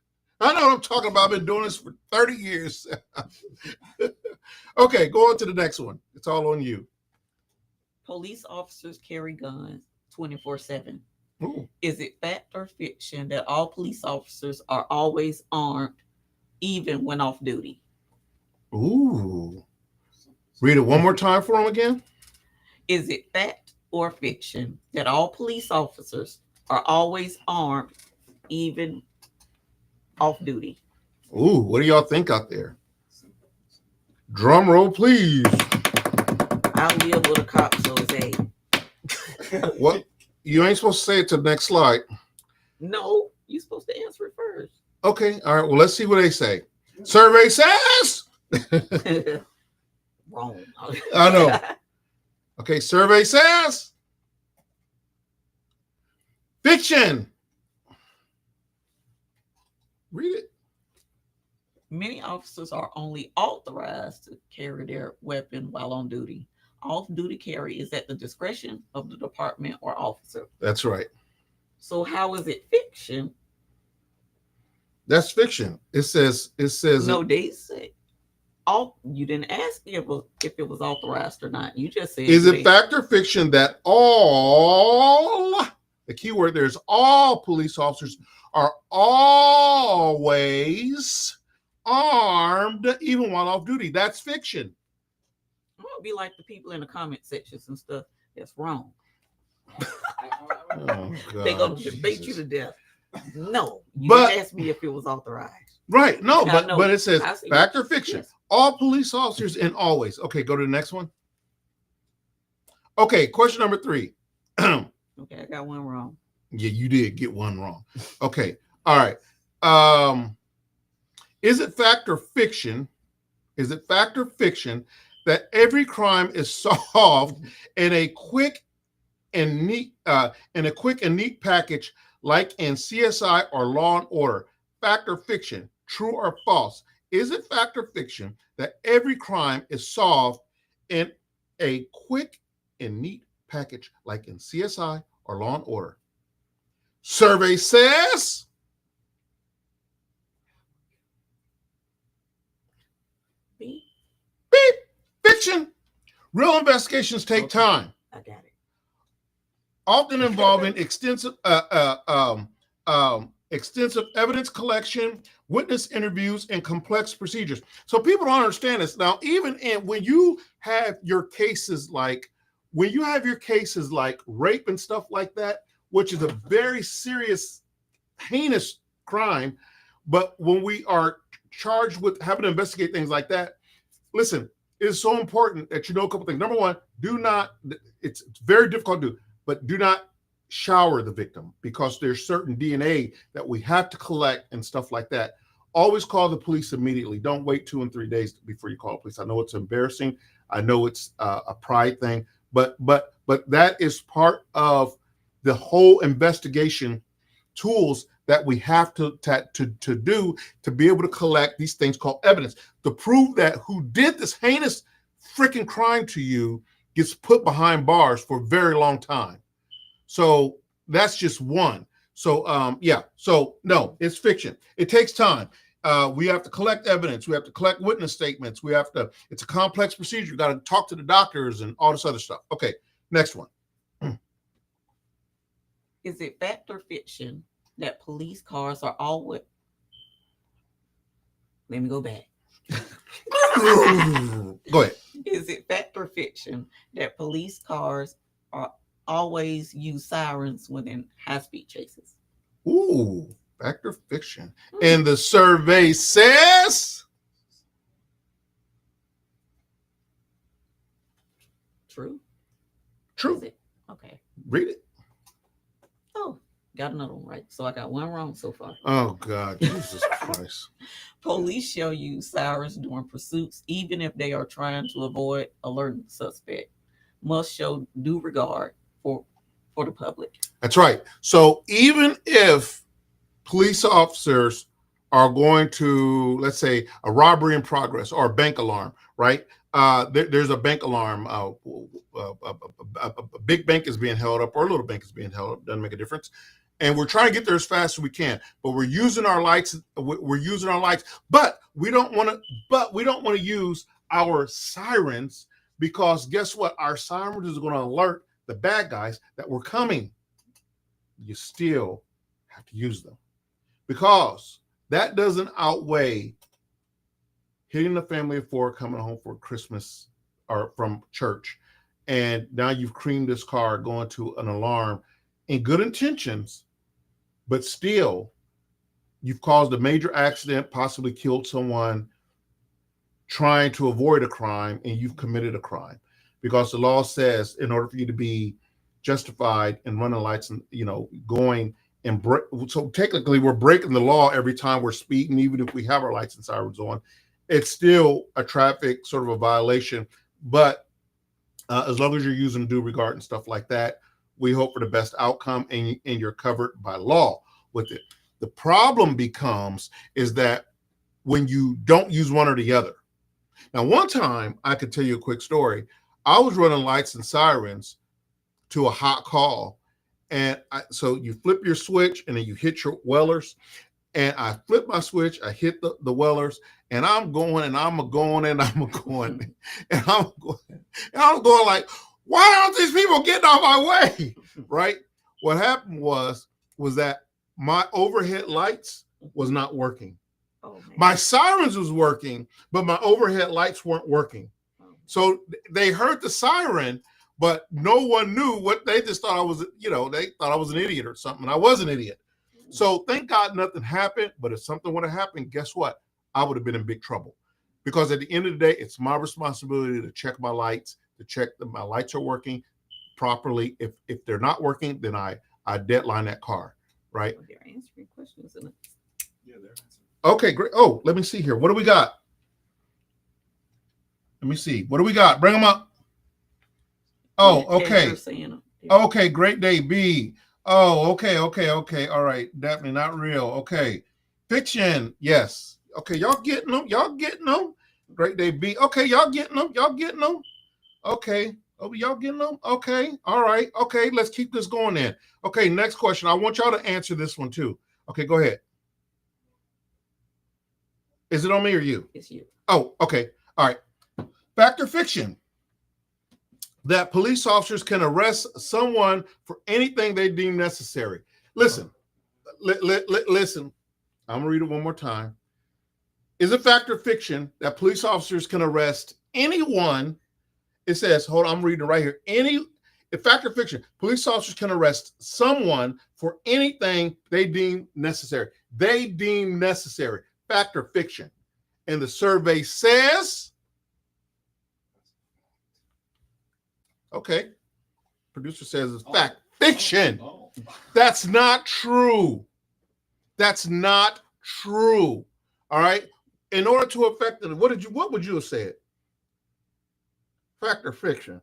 I know what I'm talking about. I've been doing this for 30 years. Okay, go on to the next one. It's all on you. Police officers carry guns 24/7. Ooh. Is it fact or fiction that all police officers are always armed, even when off duty? Ooh. Read it one more time for them again. Is it fact or fiction that all police officers are always armed, even off duty? Ooh, what do y'all think out there? Drum roll, please. I'll live with a cop, so it's A. What? You ain't supposed to say it to the next slide. No, you're supposed to answer it first. Okay, all right. Well, let's see what they say. Survey says. Wrong. I know. Okay, survey says fiction. Read it. Many officers are only authorized to carry their weapon while on duty. Off-duty carry is at the discretion of the department or officer. That's right. So how is it fiction? That's fiction. It says. No, they say. You didn't ask if it was authorized or not. You just said. Is it fact or fiction that all, the key word there is all police officers are always armed, even while off duty? That's fiction. don't be like the people in the comment sections and stuff. That's wrong. Oh, They God, gonna debate you Jesus. to death. No, you But- asked me if it was authorized. Right. No, I know. but it says I see. fact or fiction. Yes. All police officers in always. Okay, go to the next one. Okay, question number 3. Okay, I got one wrong. Yeah, you did get one wrong. Okay. All right. Is it fact or fiction? Is it fact or fiction that every crime is solved in a quick and neat package like in CSI or Law and Order? Fact or fiction? True or false? Is it fact or fiction that every crime is solved in a quick and neat package like in CSI or Law and Order? Survey says B. beep, fiction. Real investigations take Okay. time, I got it. often involving extensive evidence collection, witness interviews, and complex procedures. So people don't understand this. Now, even when you have your cases like rape and stuff like that, which is a very serious, heinous crime, but when we are charged with having to investigate things like that, listen, it's so important that you know a couple things. Number one, it's very difficult to do, but do not shower the victim, because there's certain DNA that we have to collect and stuff like that. Always call the police immediately. Don't wait 2 and 3 days before you call the police. I know it's embarrassing. I know it's a pride thing, but that is part of the whole investigation tools that we have to do to be able to collect these things called evidence to prove that who did this heinous freaking crime to you gets put behind bars for a very long time. So that's just one. So yeah. So no, it's fiction. It takes time. We have to collect evidence. We have to collect witness statements. It's a complex procedure. You got to talk to the doctors and all this other stuff. Okay, next one. Is it fact or fiction that police cars are always... Let me go back. Go ahead. Is it fact or fiction that police cars are always use sirens when in high-speed chases? Ooh, fact or fiction? And the survey says True. true. Is it? Okay. Read it. Oh, got another one right. So I got one wrong so far. Oh God, Jesus Christ. Police shall use sirens during pursuits, even if they are trying to avoid alerting the suspect. Must show due regard for the public. That's right. So even if police officers are going to, let's say, a robbery in progress or a bank alarm, right? There's a bank alarm. A big bank is being held up, or a little bank is being held up. Doesn't make a difference. And we're trying to get there as fast as we can, but we're using our lights. But we don't want to use our sirens, because guess what? Our sirens is going to alert the bad guys that we're coming. You still have to use them, because that doesn't outweigh hitting the family of 4 coming home for Christmas or from church, and now you've creamed this car going to an alarm in good intentions, but still you've caused a major accident, possibly killed someone trying to avoid a crime, and you've committed a crime, because the law says in order for you to be justified in running lights and going and break, so technically we're breaking the law every time we're speeding, even if we have our lights and sirens on. It's still a traffic sort of a violation, but as long as you're using due regard and stuff like that, we hope for the best outcome, and you're covered by law with it. The problem becomes is that when you don't use one or the other. Now, one time I could tell you a quick story. I was running lights and sirens to a hot call, and so you flip your switch and then you hit your wellers. And I flip my switch, I hit the wellers, and I'm going and I'm going and I'm going and I'm going like, why aren't these people getting off my way? Right? What happened was that my overhead lights was not working. Oh, man. My sirens was working, but my overhead lights weren't working. So they heard the siren, but no one knew what they just thought I was, they thought I was an idiot or something. And I was an idiot. So thank God nothing happened. But if something would have happened, guess what? I would have been in big trouble. Because at the end of the day, it's my responsibility to check my lights, to check that my lights are working properly. If they're not working, then I deadline that car, right? They're answering questions. Yeah, they're answering. Okay, great. Oh, let me see here. What do we got? Let me see. What do we got? Bring them up. Oh, okay. Okay, great day, B. Oh, okay. All right. Definitely not real. Okay. Fiction. Yes. Okay, y'all getting them. Great day, B. Okay, y'all getting them. Okay. Oh, y'all getting them? Okay. All right. Okay, let's keep this going then. Okay, next question. I want y'all to answer this one too. Okay, go ahead. Is it on me or you? It's you. Oh, okay. All right. Fact or fiction? That police officers can arrest someone for anything they deem necessary. Listen. Listen. I'm going to read it one more time. Is it fact or fiction that police officers can arrest anyone? It says, hold on, I'm reading it right here. Fact or fiction, police officers can arrest someone for anything they deem necessary. They deem necessary. Fact or fiction. And the survey says, okay, producer says it's fact. Fiction. That's not true. That's not true. All right. In order to affect it, what would you have said? Fact or fiction?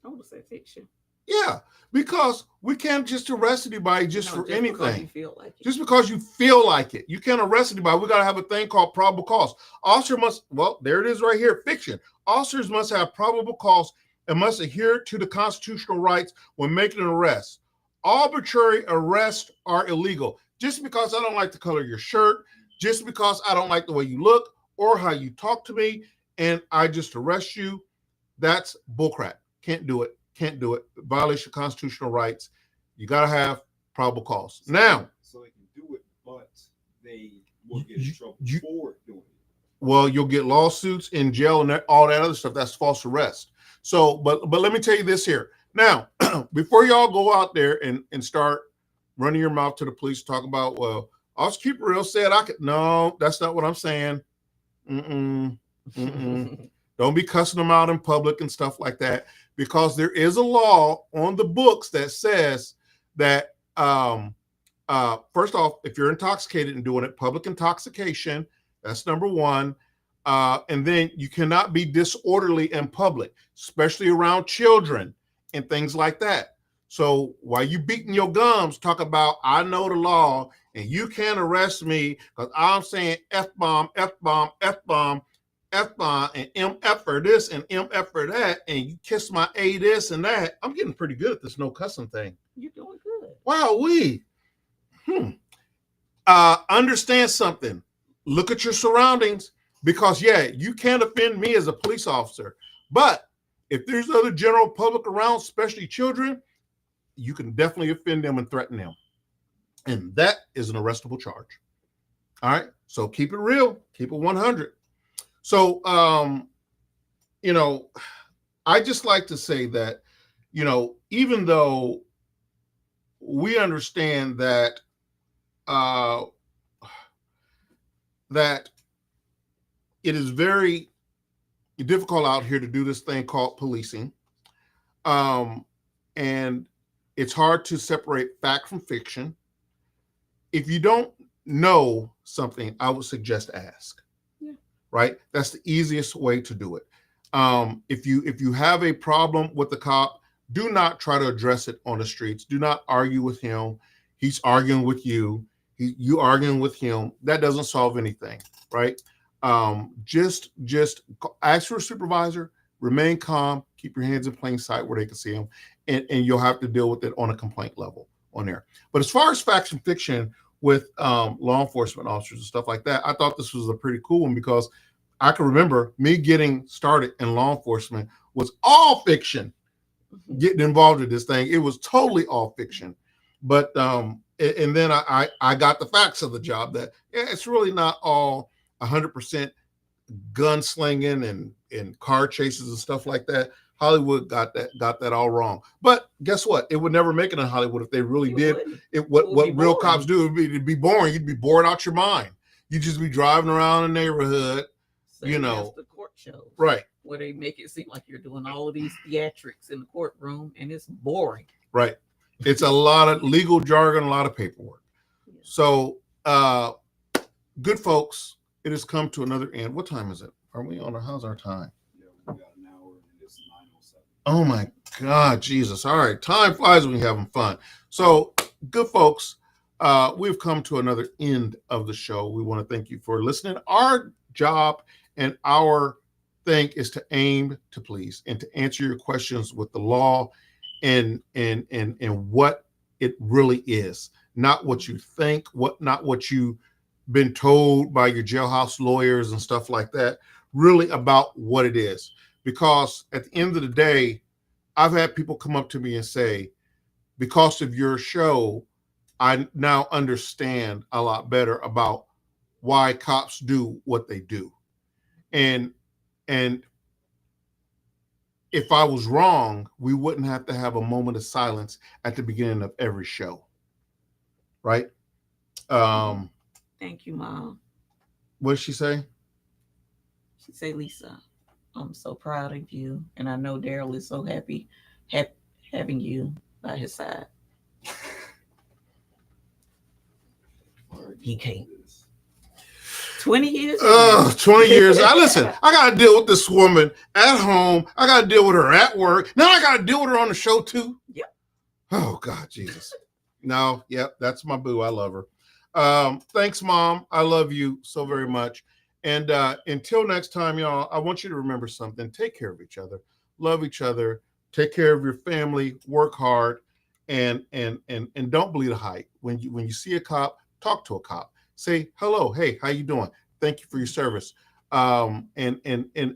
I would say fiction. Yeah, because we can't just arrest anybody for anything. Because you feel like it. Just because you feel like it. You can't arrest anybody. We got to have a thing called probable cause. Officer must, there it is right here, fiction. Officers must have probable cause and must adhere to the constitutional rights when making an arrest. Arbitrary arrests are illegal. Just because I don't like the color of your shirt, just because I don't like the way you look or how you talk to me, and I just arrest you, that's bullcrap. Can't do it. Violation of constitutional rights. You got to have probable cause. So they can do it, but they will get in trouble for doing it. Well, you'll get lawsuits in jail and all that other stuff. That's false arrest. So, but let me tell you this here. Now, before y'all go out there and start running your mouth to the police, talk about, well, Officer Keep It Real said I could. No, that's not what I'm saying. Don't be cussing them out in public and stuff like that, because there is a law on the books that says that, first off, if you're intoxicated and doing it, public intoxication, that's number one. And then you cannot be disorderly in public, especially around children and things like that. So while you beating your gums, talk about, I know the law and you can't arrest me because I'm saying F-bomb, F-bomb, F-bomb, F-bomb, and MF for this and MF for that, and you kiss my A this and that. I'm getting pretty good at this no cussing thing. You're doing good. Wow, understand something. Look at your surroundings, because you can't offend me as a police officer. But if there's other general public around, especially children, you can definitely offend them and threaten them. And that is an arrestable charge. All right. So keep it real, keep it 100. So, I just like to say that, even though we understand that, that it is very difficult out here to do this thing called policing. And it's hard to separate fact from fiction. If you don't know something, I would suggest ask. Right? That's the easiest way to do it. If you have a problem with the cop, do not try to address it on the streets. Do not argue with him. He's arguing with you. You arguing with him. That doesn't solve anything, right? Just ask for a supervisor, remain calm, keep your hands in plain sight where they can see them, and you'll have to deal with it on a complaint level on there. But as far as facts and fiction with law enforcement officers and stuff like that, I thought this was a pretty cool one, because I can remember me getting started in law enforcement was all fiction. Getting involved in this thing, it was totally all fiction. But and then I got the facts of the job that it's really not all 100% gunslinging and car chases and stuff like that. Hollywood got that all wrong. But guess what? It would never make it in Hollywood if they really did. What real cops do it'd be boring. You'd be bored out your mind. You'd just be driving around the neighborhood, you know. The court shows. Right. Where they make it seem like you're doing all of these theatrics in the courtroom and it's boring. Right. It's a lot of legal jargon, a lot of paperwork. Yeah. So good folks, it has come to another end. What time is it? Are we on? How's our time? Yeah, we got an hour and it's 9:07. Oh my God, Jesus. All right. Time flies when you're having fun. So good folks, we've come to another end of the show. We want to thank you for listening. Our job and our thing is to aim to please and to answer your questions with the law and what it really is, not what you think, not what you've been told by your jailhouse lawyers and stuff like that, really about what it is. Because at the end of the day, I've had people come up to me and say, because of your show, I now understand a lot better about why cops do what they do. And if I was wrong, we wouldn't have to have a moment of silence at the beginning of every show. Right? Thank you, Mom. What did she say? She said, Lisa, I'm so proud of you. And I know Daryll is so happy having you by his side. He can't. 20 years? 20 years. Listen, I got to deal with this woman at home. I got to deal with her at work. Now I got to deal with her on the show too. Yep. Oh, God, Jesus. No, yep, that's my boo. I love her. Thanks, Mom. I love you so very much. And until next time, y'all, I want you to remember something. Take care of each other. Love each other. Take care of your family. Work hard. And don't bleed a height. When you see a cop, talk to a cop. Say hello. Hey, how you doing? Thank you for your service. And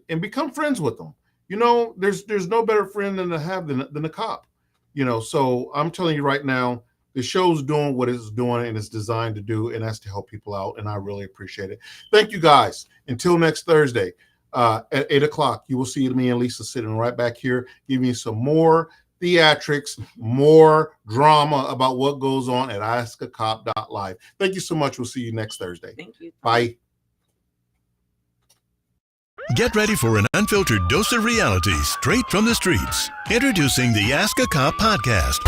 become friends with them. You know, there's no better friend than a cop. You know, so I'm telling you right now, the show's doing what it's doing and it's designed to do, and that's to help people out. And I really appreciate it. Thank you, guys. Until next Thursday at 8:00, you will see me and Lisa sitting right back here, giving you some more theatrics, more drama about what goes on at askacop.live. Thank you so much. We'll see you next Thursday. Thank you. Bye. Get ready for an unfiltered dose of reality straight from the streets. Introducing the Ask a Cop podcast.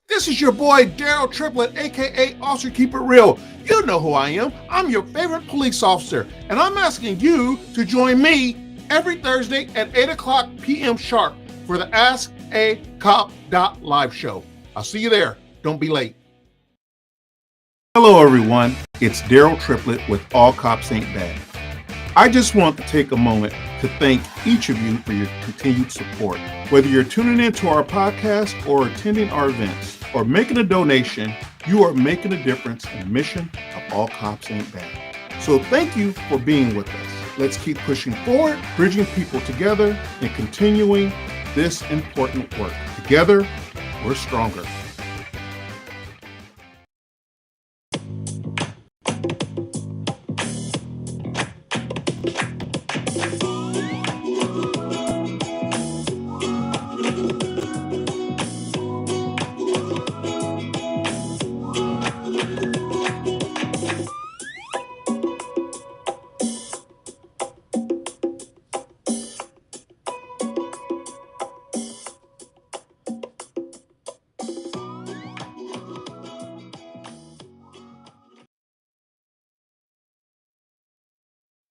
This is your boy, Daryll Triplett, a.k.a. Officer Keep It Real. You know who I am. I'm your favorite police officer, and I'm asking you to join me every Thursday at 8:00 p.m. sharp for the Ask a Cop.live show. I'll see you there. Don't be late. Hello, everyone. It's Daryll Triplett with All Cops Ain't Bad. I just want to take a moment to thank each of you for your continued support. Whether you're tuning into our podcast or attending our events or making a donation, you are making a difference in the mission of All Cops Ain't Bad. So thank you for being with us. Let's keep pushing forward, bridging people together, and continuing this important work. Together, we're stronger.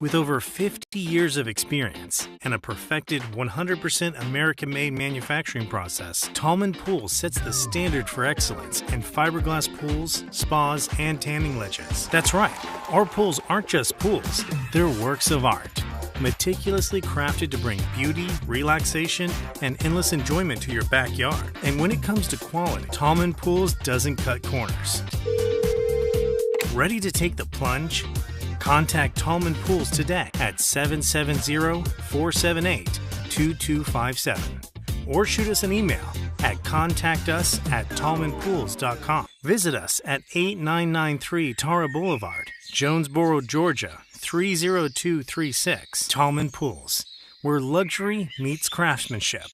With over 50 years of experience and a perfected 100% American-made manufacturing process, Tallman Pool sets the standard for excellence in fiberglass pools, spas, and tanning ledges. That's right, our pools aren't just pools, they're works of art, meticulously crafted to bring beauty, relaxation, and endless enjoyment to your backyard. And when it comes to quality, Tallman Pools doesn't cut corners. Ready to take the plunge? Contact Tallman Pools today at 770-478-2257 or shoot us an email at contactus@tallmanpools.com. Visit us at 8993 Tara Boulevard Jonesboro, Georgia 30236. Tallman Pools, where luxury meets craftsmanship.